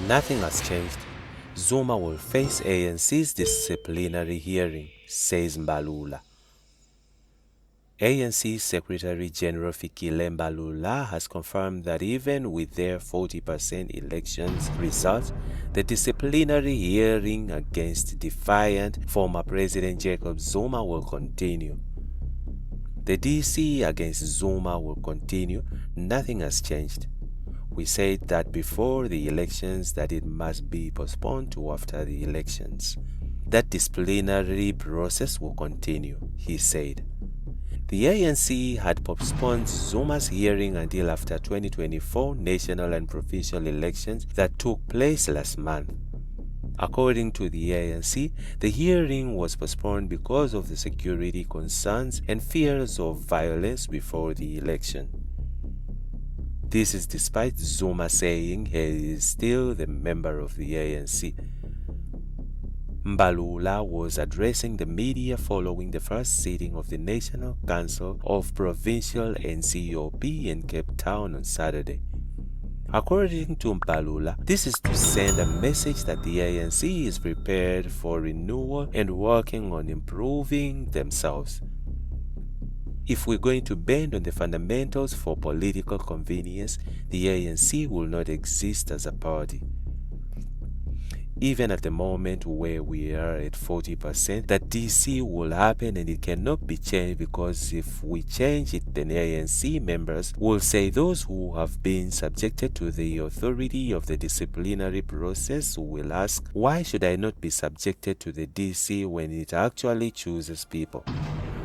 Nothing has changed. Zuma will face ANC's disciplinary hearing, says Mbalula. ANC Secretary General Mbalula has confirmed that even with their 40% elections results, the disciplinary hearing against defiant former President Jacob Zuma will continue. The DC against Zuma will continue. Nothing has changed. We said that before the elections that it must be postponed to after the elections. That disciplinary process will continue, he said. The ANC had postponed Zuma's hearing until after 2024 national and provincial elections that took place last month. According to the ANC, the hearing was postponed because of the security concerns and fears of violence before the election. This is despite Zuma saying he is still the member of the ANC. Mbalula was addressing the media following the first sitting of the National Council of Provincial NCOP in Cape Town on Saturday. According to Mbalula, this is to send a message that the ANC is prepared for renewal and working on improving themselves. If we're going to bend on the fundamentals for political convenience, the ANC will not exist as a party. Even at the moment where we are at 40%, that DC will happen and it cannot be changed, because if we change it, then ANC members will say those who have been subjected to the authority of the disciplinary process will ask, why should I not be subjected to the DC when it actually chooses people?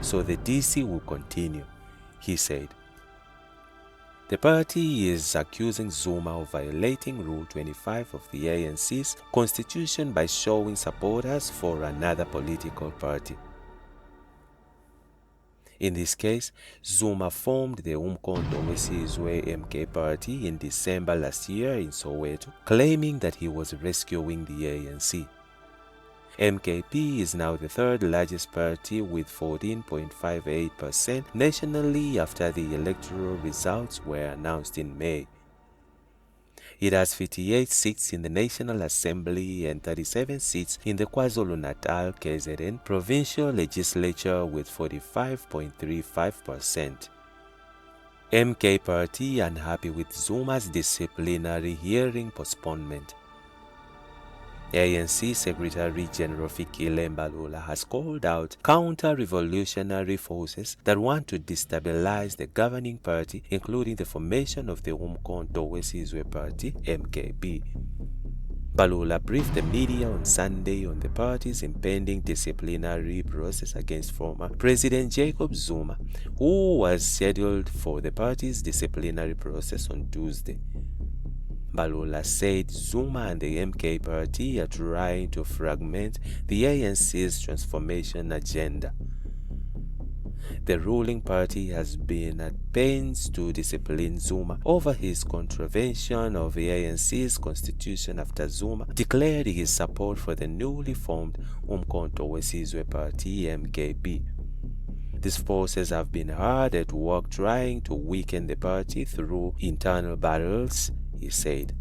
So the DC will continue, he said. The party is accusing Zuma of violating Rule 25 of the ANC's constitution by showing supporters for another political party. In this case, Zuma formed the controversies MK party in December last year in Soweto, claiming that he was rescuing the ANC. MKP is now the third largest party with 14.58% nationally after the electoral results were announced in May. It has 58 seats in the National Assembly and 37 seats in the KwaZulu-Natal KZN provincial legislature with 45.35%. MK party unhappy with Zuma's disciplinary hearing postponement. ANC Secretary General Mbalula has called out counter-revolutionary forces that want to destabilize the governing party, including the formation of the Umkhonto weSizwe Party, MKP. Mbalula briefed the media on Sunday on the party's impending disciplinary process against former President Jacob Zuma, who was scheduled for the party's disciplinary process on Tuesday. Mbalula said Zuma and the MK party are trying to fragment the ANC's transformation agenda. The ruling party has been at pains to discipline Zuma over his contravention of the ANC's constitution after Zuma declared his support for the newly formed Umkhonto weSizwe Party, MKP. These forces have been hard at work trying to weaken the party through internal battles, he said.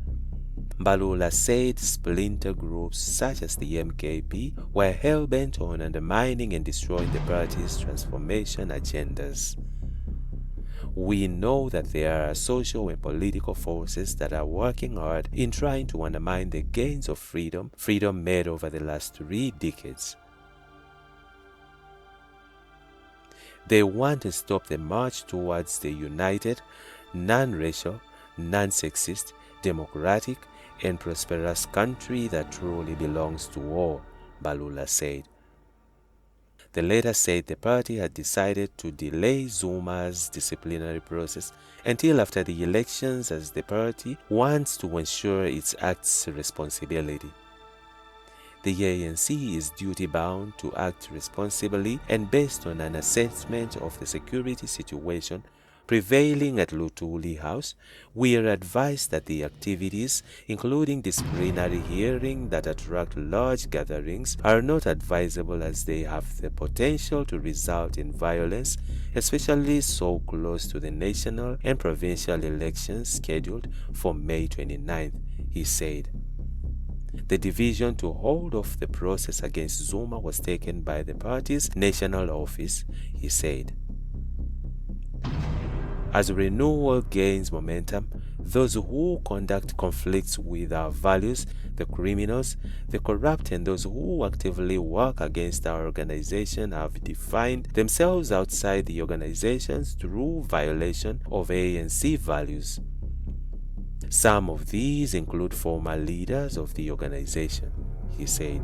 Mbalula said splinter groups such as the MKP were hell-bent on undermining and destroying the party's transformation agendas. We know that there are social and political forces that are working hard in trying to undermine the gains of freedom made over the last 3 decades. They want to stop the march towards the united, non-racial, non-sexist, democratic, and prosperous country that truly belongs to all, Mbalula said. The letter said the party had decided to delay Zuma's disciplinary process until after the elections, as the party wants to ensure it acts responsibility. The ANC is duty-bound to act responsibly and based on an assessment of the security situation prevailing at Luthuli House. We are advised that the activities, including disciplinary hearing that attract large gatherings, are not advisable as they have the potential to result in violence, especially so close to the national and provincial elections scheduled for May 29th, he said. The decision to hold off the process against Zuma was taken by the party's national office, he said. As renewal gains momentum, those who conduct conflicts with our values, the criminals, the corrupt, and those who actively work against our organization have defined themselves outside the organizations through violation of ANC values. Some of these include former leaders of the organization, he said.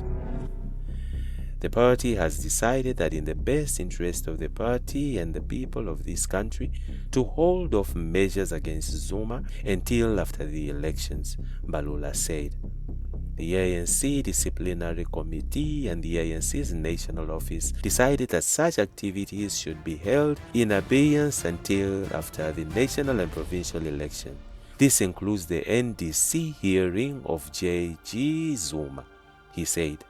The party has decided that in the best interest of the party and the people of this country to hold off measures against Zuma until after the elections, Mbalula said. The ANC disciplinary committee and the ANC's national office decided that such activities should be held in abeyance until after the national and provincial election. This includes the NDC hearing of JG Zuma, he said.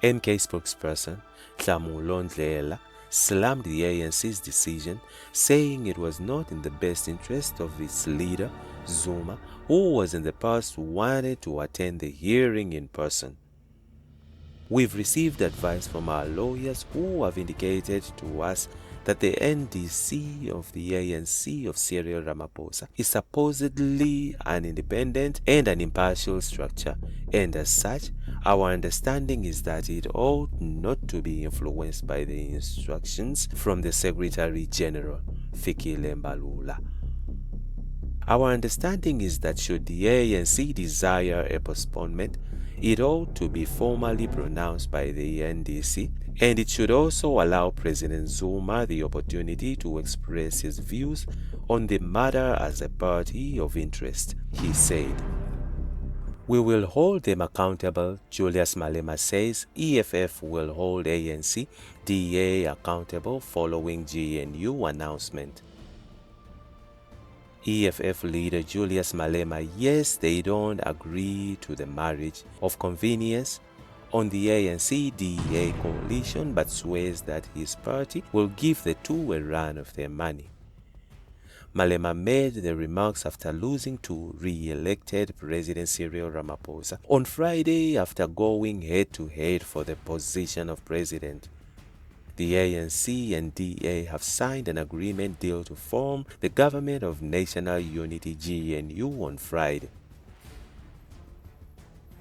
MK spokesperson Ndlela slammed the ANC's decision, saying it was not in the best interest of its leader, Zuma, who was in the past wanted to attend the hearing in person. We've received advice from our lawyers who have indicated to us that the NDC of the ANC of Cyril Ramaphosa is supposedly an independent and an impartial structure, and as such, our understanding is that it ought not to be influenced by the instructions from the Secretary General, Mbalula. Our understanding is that should the ANC desire a postponement, it ought to be formally pronounced by the NDC, and it should also allow President Zuma the opportunity to express his views on the matter as a party of interest, he said. We will hold them accountable, Julius Malema says. EFF will hold ANC, DA accountable following GNU announcement. EFF leader Julius Malema, yes, they don't agree to the marriage of convenience on the ANC-DA coalition, but swears that his party will give the two a run of their money. Malema made the remarks after losing to re-elected President Cyril Ramaphosa on Friday after going head-to-head for the position of president. The ANC and DA have signed an agreement deal to form the Government of National Unity GNU on Friday.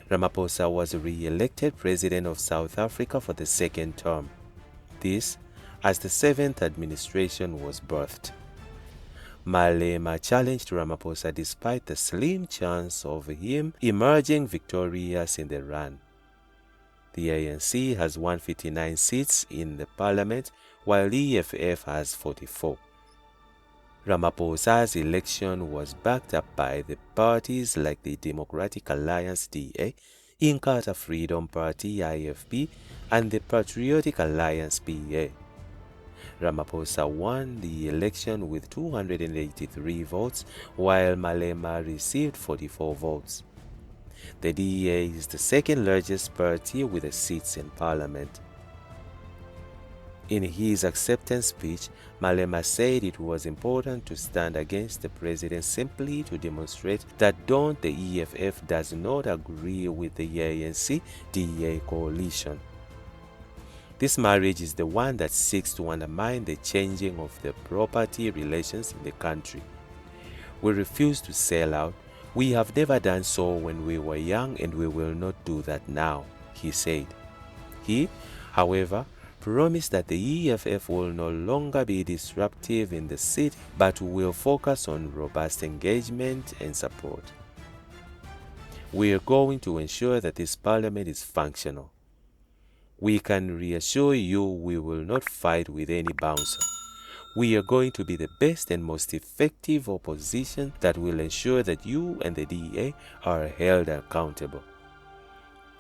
Ramaphosa was re-elected president of South Africa for the second term. This as the seventh administration was birthed. Malema challenged Ramaphosa despite the slim chance of him emerging victorious in the run. The ANC has 159 seats in the parliament, while EFF has 44. Ramaphosa's election was backed up by the parties like the Democratic Alliance DA, Inkatha Freedom Party IFP, and the Patriotic Alliance PA. Ramaphosa won the election with 283 votes, while Malema received 44 votes. The DA is the second largest party with the seats in parliament. In his acceptance speech, Malema said it was important to stand against the president simply to demonstrate that the EFF does not agree with the ANC-DA coalition. This marriage is the one that seeks to undermine the changing of the property relations in the country. We refuse to sell out. We have never done so when we were young, and we will not do that now, he said. He, however, promised that the EFF will no longer be disruptive in the city, but will focus on robust engagement and support. We are going to ensure that this parliament is functional. We can reassure you we will not fight with any bouncer. We are going to be the best and most effective opposition that will ensure that you and the DA are held accountable.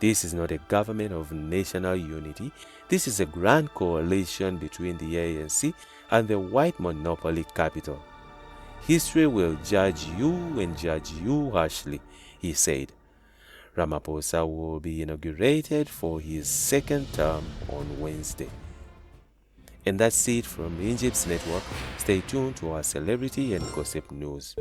This is not a government of national unity. This is a grand coalition between the ANC and the white monopoly capital. History will judge you and judge you harshly, he said. Ramaphosa will be inaugurated for his second term on Wednesday. And that's it from INJIBS Network. Stay tuned to our celebrity and gossip news.